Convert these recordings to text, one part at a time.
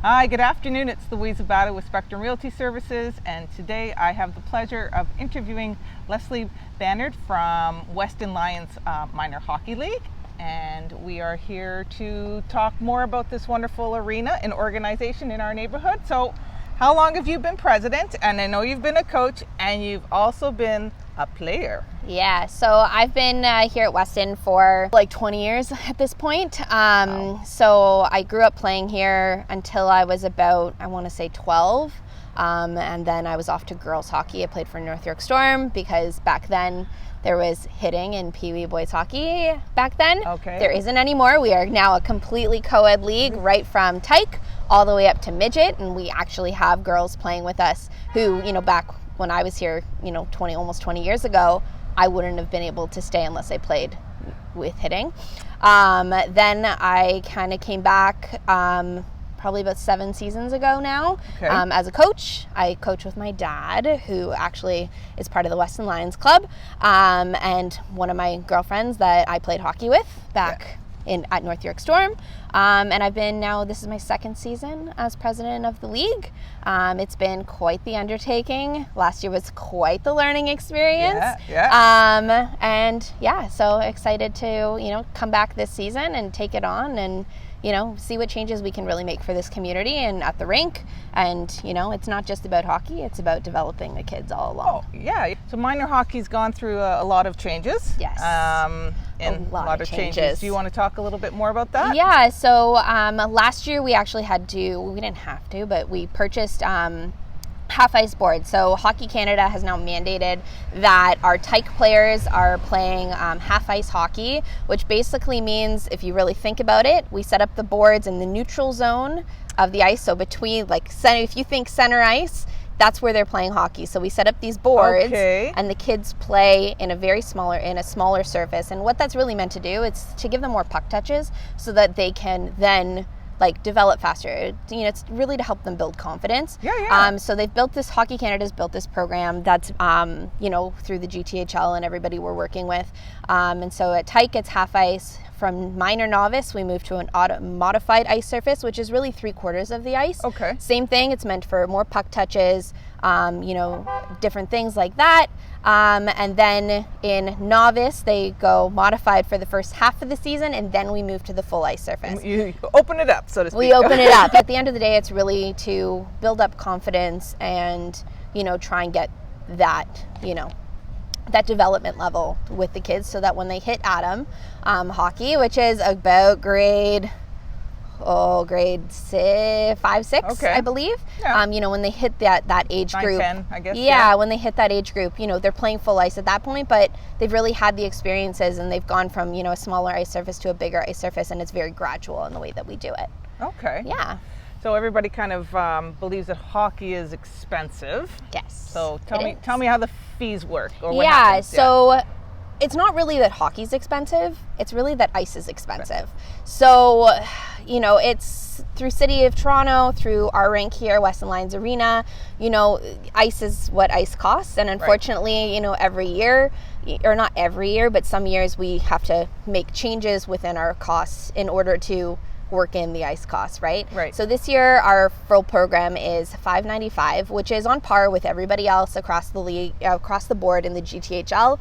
Hi, good afternoon. It's Louise Abada with Spectrum Realty Services, and today I have the pleasure of interviewing Lesley Bannard from Weston Lions Minor Hockey League, and we are here to talk more about this wonderful arena and organization in our neighborhood. So, how long have you been president? And I know you've been a coach, and you've also been a player. Yeah, so I've been here at Weston for like 20 years at this point. Wow. So I grew up playing here until I was about, I want to say 12. And then I was off to girls hockey. I played for North York Storm because back then there was hitting in Peewee boys hockey back then. Okay. There isn't anymore. We are now a completely co-ed league, right from Tyke all the way up to Midget. And we actually have girls playing with us who, back when I was here, almost 20 years ago, I wouldn't have been able to stay unless I played with hitting. Then I kind of came back probably about 7 seasons ago now. Okay. As a coach. I coach with my dad, who actually is part of the Weston Lions Club, and one of my girlfriends that I played hockey with back at North York Storm. And I've been now, this is my second season as president of the league. It's been quite the undertaking. Last year was quite the learning experience. So excited to, come back this season and take it on and, see what changes we can really make for this community and at the rink. And, it's not just about hockey, it's about developing the kids all along. Oh, yeah. So minor hockey's gone through a lot of changes. Yes. And a lot of changes. Do you want to talk a little bit more about that? Yeah, so last year we actually we didn't have to, but we purchased half ice boards. So Hockey Canada has now mandated that our Tyke players are playing half ice hockey, which basically means, if you really think about it, we set up the boards in the neutral zone of the ice. So between center, if you think center ice, that's where they're playing hockey. So we set up these boards, and the kids play in a smaller surface. And what that's really meant to do is to give them more puck touches so that they can then develop faster. It's really to help them build confidence. So they've built this, Hockey Canada's built this program that's, through the GTHL and everybody we're working with. And so at Tyke, it's half ice. From minor novice, we moved to an modified ice surface, which is really 3/4 of the ice. Okay. Same thing. It's meant for more puck touches, different things like that. And then in novice, they go modified for the first half of the season, and then we move to the full ice surface. You open it up, so to speak. We open it up. At the end of the day, it's really to build up confidence and, try and get that, that development level with the kids so that when they hit Atom hockey, which is about grade 5, 6, okay. I believe. Yeah. When they hit that age 9, group. 10, I guess. Yeah, when they hit that age group, they're playing full ice at that point, but they've really had the experiences and they've gone from, a smaller ice surface to a bigger ice surface, and it's very gradual in the way that we do it. Okay. Yeah. So everybody kind of believes that hockey is expensive. Yes. So tell me how the fees work, or what happens. So it's not really that hockey's expensive, it's really that ice is expensive. So, it's through City of Toronto, through our rink here, Weston Lions Arena, ice is what ice costs. And unfortunately, every year, or not every year, but some years we have to make changes within our costs in order to work in the ice costs, right? So this year our full program is $595, which is on par with everybody else across the league, across the board in the GTHL.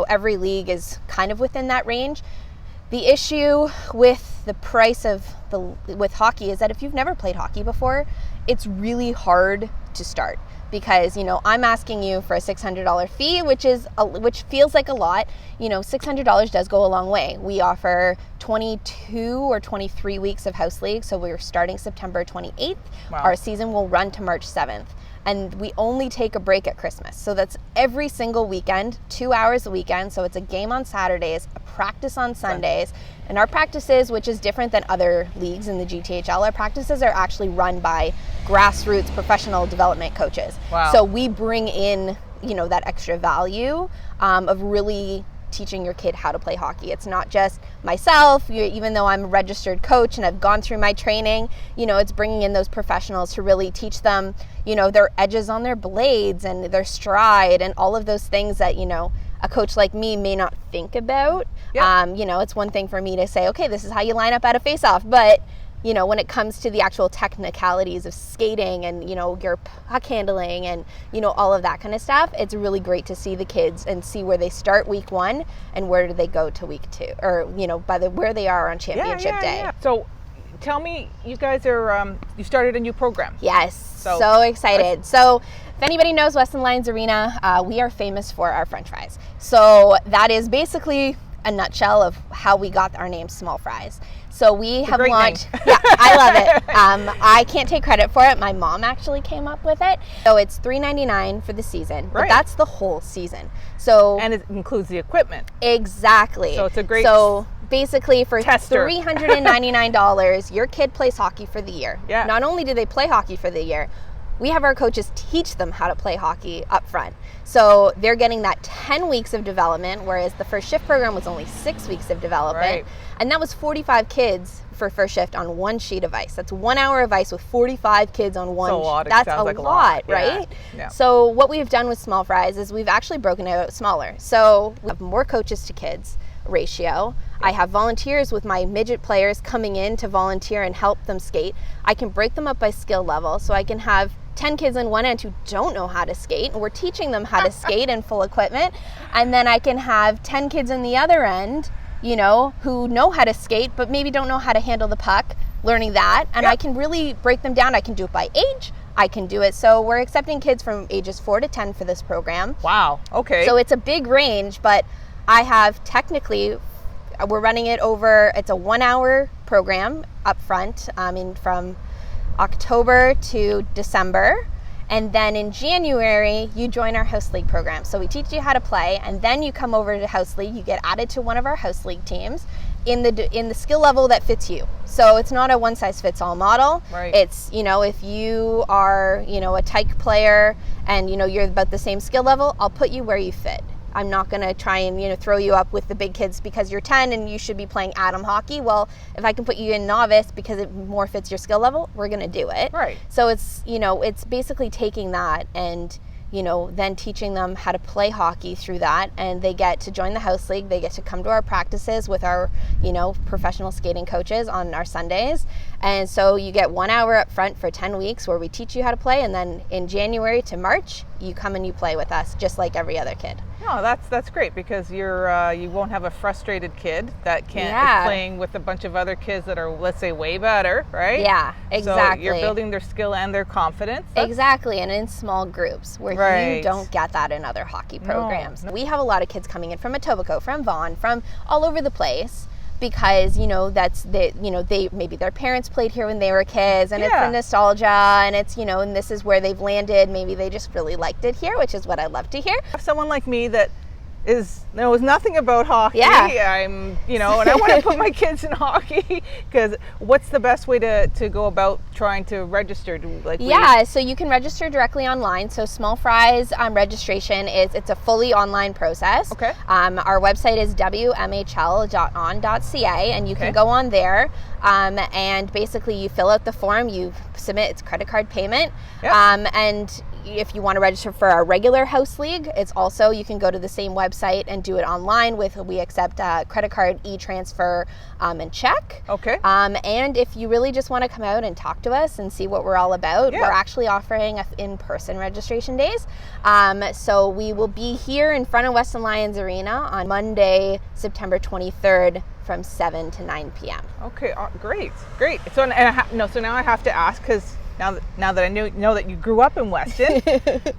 Every league is kind of within that range. The issue with the price with hockey is that if you've never played hockey before, it's really hard to start. Because, I'm asking you for a $600 fee, which feels like a lot. $600 does go a long way. We offer 22 or 23 weeks of house league, so we're starting September 28th. Wow. Our season will run to March 7th. And we only take a break at Christmas. So that's every single weekend, 2 hours a weekend. So it's a game on Saturdays, a practice on Sundays. And our practices, which is different than other leagues in the GTHL, our practices are actually run by grassroots professional development coaches. Wow. So we bring in, that extra value of really teaching your kid how to play hockey. It's not just myself, even though I'm a registered coach and I've gone through my training, it's bringing in those professionals to really teach them, their edges on their blades and their stride and all of those things that, a coach like me may not think about. Yeah. It's one thing for me to say, okay, this is how you line up at a face-off, but when it comes to the actual technicalities of skating and, your puck handling and, all of that kind of stuff, it's really great to see the kids and see where they start week 1 and where do they go to week 2, or, where they are on championship day. Yeah. So tell me, you guys are, you started a new program. Yes. So excited. So if anybody knows Weston Lions Arena, we are famous for our French fries. So that is basically a nutshell of how we got our name, Small Fries. So we have launched. Yeah, I love it. I can't take credit for it. My mom actually came up with it. So it's $3.99 for the season, but that's the whole season. And it includes the equipment. Exactly. So it's a great. So basically, for $399, your kid plays hockey for the year. Yeah. Not only do they play hockey for the year, we have our coaches teach them how to play hockey up front. So they're getting that 10 weeks of development, whereas the first shift program was only 6 weeks of development. Right. And that was 45 kids for first shift on one sheet of ice. That's 1 hour of ice with 45 kids on one. That's a like lot, right? Yeah. So what we've done with Small Fries is we've actually broken it out smaller. So we have more coaches to kids ratio. I have volunteers with my midget players coming in to volunteer and help them skate. I can break them up by skill level, so I can have 10 kids on one end who don't know how to skate, and we're teaching them how to skate in full equipment. And then I can have 10 kids on the other end, who know how to skate, but maybe don't know how to handle the puck, learning that. And I can really break them down. I can do it by age. I can do it. So we're accepting kids from ages 4 to 10 for this program. Wow. Okay. So it's a big range, but I have we're running it over, it's a 1 hour program up front, from October to December. And then in January, you join our House League program. So we teach you how to play, and then you come over to House League. You get added to one of our House League teams in the skill level that fits you. So it's not a one-size-fits-all model. Right. It's, if you are, a Tyke player and, you're about the same skill level, I'll put you where you fit. I'm not going to try and, throw you up with the big kids because you're 10 and you should be playing Atom hockey. Well, if I can put you in novice because it more fits your skill level, we're going to do it. Right. So it's, it's basically taking that and, then teaching them how to play hockey through that. And they get to join the House League. They get to come to our practices with our, professional skating coaches on our Sundays. And so you get 1 hour up front for 10 weeks where we teach you how to play. And then in January to March, you come and you play with us just like every other kid. No, that's great because you won't have a frustrated kid that is playing with a bunch of other kids that are, let's say, way better, right? Yeah, exactly. So you're building their skill and their confidence. Exactly, and in small groups where you don't get that in other hockey programs. No. We have a lot of kids coming in from Etobicoke, from Vaughan, from all over the place. Because they maybe their parents played here when they were kids, and it's the nostalgia, and it's and this is where they've landed. Maybe they just really liked it here, which is what I love to hear. Someone like me that knows nothing about hockey. Yeah. I'm and I want to put my kids in hockey because what's the best way to go about trying to register? So you can register directly online. So Small Fries registration it's a fully online process. Okay. Our website is wmhl.on.ca, and you can go on there and basically you fill out the form, you submit, it's credit card payment. Yep. And if you want to register for our regular House League, it's also, you can go to the same website and do it online we accept credit card, e-transfer, and check. Okay. And if you really just want to come out and talk to us and see what we're all about, we're actually offering in-person registration days. So we will be here in front of Weston Lions Arena on Monday, September 23rd from 7 to 9 p.m. Okay, great. So now I have to ask, because now that I know that you grew up in Weston,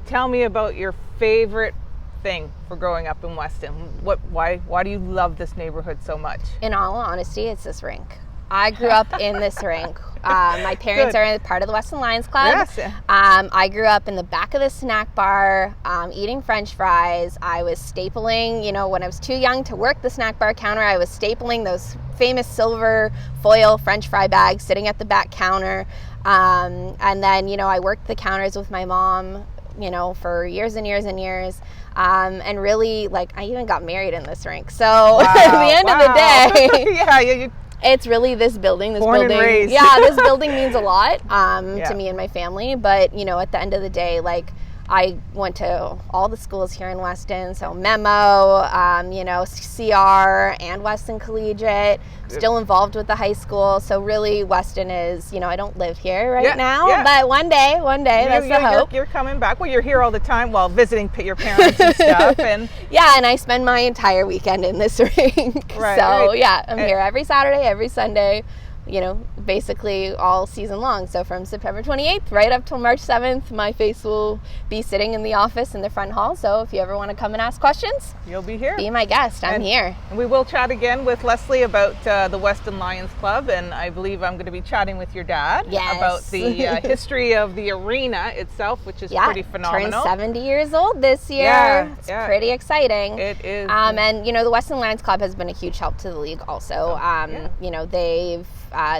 tell me about your favorite thing for growing up in Weston. Why do you love this neighborhood so much? In all honesty, it's this rink. I grew up in this rink. My parents are part of the Weston Lions Club. Yes. I grew up in the back of the snack bar, eating French fries. I was stapling, when I was too young to work the snack bar counter, I was stapling those famous silver foil French fry bags sitting at the back counter. And then, I worked the counters with my mom, for years and years and years. And really, I even got married in this rink. So at the end of the day, it's really this building. Born and raised. Yeah, this building means a lot to me and my family. But, at the end of the day, I went to all the schools here in Weston, so Memo, CR, and Weston Collegiate. Still involved with the high school, so really Weston is, I don't live here now, but one day, that's the hope. You're coming back. Well, you're here all the time while visiting your parents and stuff. And yeah, and I spend my entire weekend in this rink. I'm here every Saturday, every Sunday, basically all season long. So from September 28th right up till March 7th, my face will be sitting in the office in the front hall. So if you ever want to come and ask questions, you'll be here. Be my guest. I'm here. And we will chat again with Lesley about the Weston Lions Club. And I believe I'm going to be chatting with your dad about the history of the arena itself, which is pretty phenomenal. Turned 70 years old this year. It's pretty exciting. It is. And, the Weston Lions Club has been a huge help to the league also.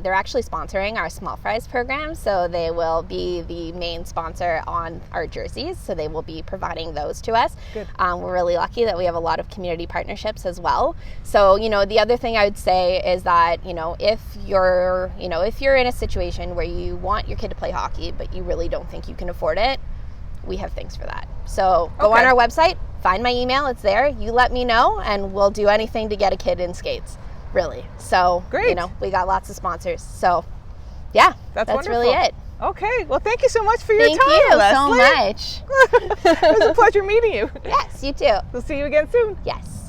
They're actually sponsoring our small fries program, so they will be the main sponsor on our jerseys, so they will be providing those to us. Good. We're really lucky that we have a lot of community partnerships as well. So, the other thing I would say is that, if you're in a situation where you want your kid to play hockey, but you really don't think you can afford it, we have things for that. So go on our website, find my email, it's there, you let me know, and we'll do anything to get a kid in skates. Really. So, great. We got lots of sponsors. So, yeah, that's really it. Okay. Well, thank you so much for your time, Lesley. Thank you so much. It was a pleasure meeting you. Yes, you too. We'll see you again soon. Yes.